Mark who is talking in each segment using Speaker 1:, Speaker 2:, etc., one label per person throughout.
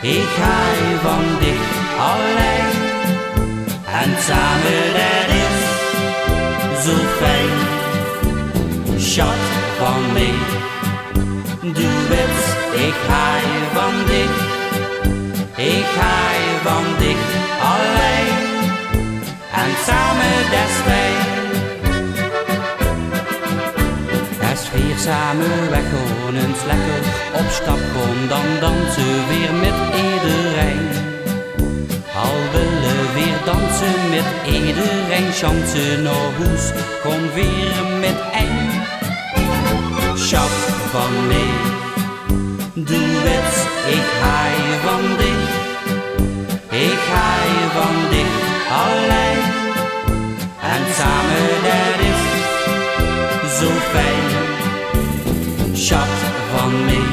Speaker 1: Ik ga van dich alleen. En samen dat is zo fijn. Schat van mij, du weet, ik ga van dich. Ik ga van dich alleen. En samen dat is fijn. Als we samen weggaan eens lekker op stap gaan, dan dansen we weer met iedereen. Al willen weer dansen met iedereen, chansen naar huis, gaan weer met één. Schat van mij, du weet, ik ga van dich. Ik ga van dich alleen. En samen dat is zo fijn. Schat van mij,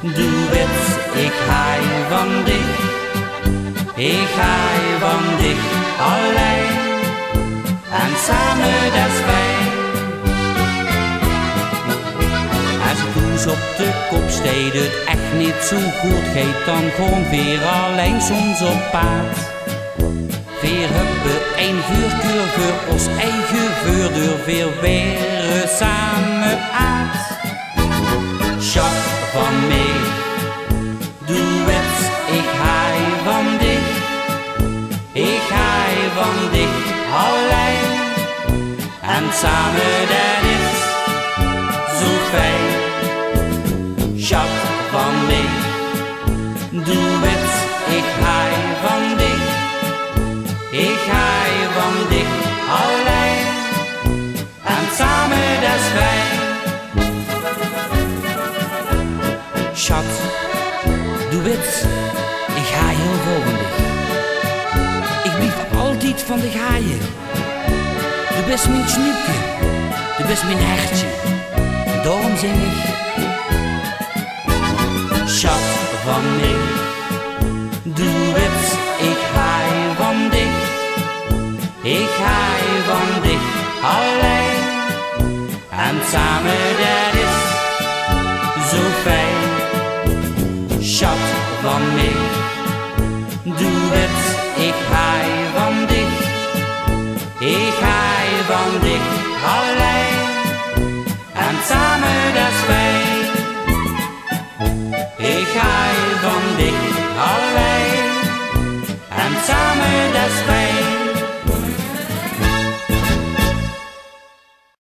Speaker 1: du weet, ik ga van dich. Ik ga van dich alleen. En samen dat is fijn. Als ik hoes op de kop steed het echt niet zo goed gaat, dan gewoon weer alleen soms op paard. Weer hebben een vuurkeur voor ons eigen voordeur, weer weer samen uit. Schat van mij, du weet, ik ga van dich. Ik ga van dich alleen. En samen dat is zo fijn. Schat van mij, du weet, ik ga van dich. Ik ga van dich alleen. En samen dat is fijn. Schat, du weet, ik ga heel veel van dich. Ik blijf altijd van dich haaien. Du bent mijn snoepje, du bent mijn hertje. En daarom zing ik. Schat van mij, du weet, ik ga van dich. Ik ga van dich alleen. En samen dat is zo fijn. Schat van mij, du weet, ik ga van dich. Ik ga van dich alleen. En samen dat is fijn. Ik ga van dich alleen. En samen dat is fijn.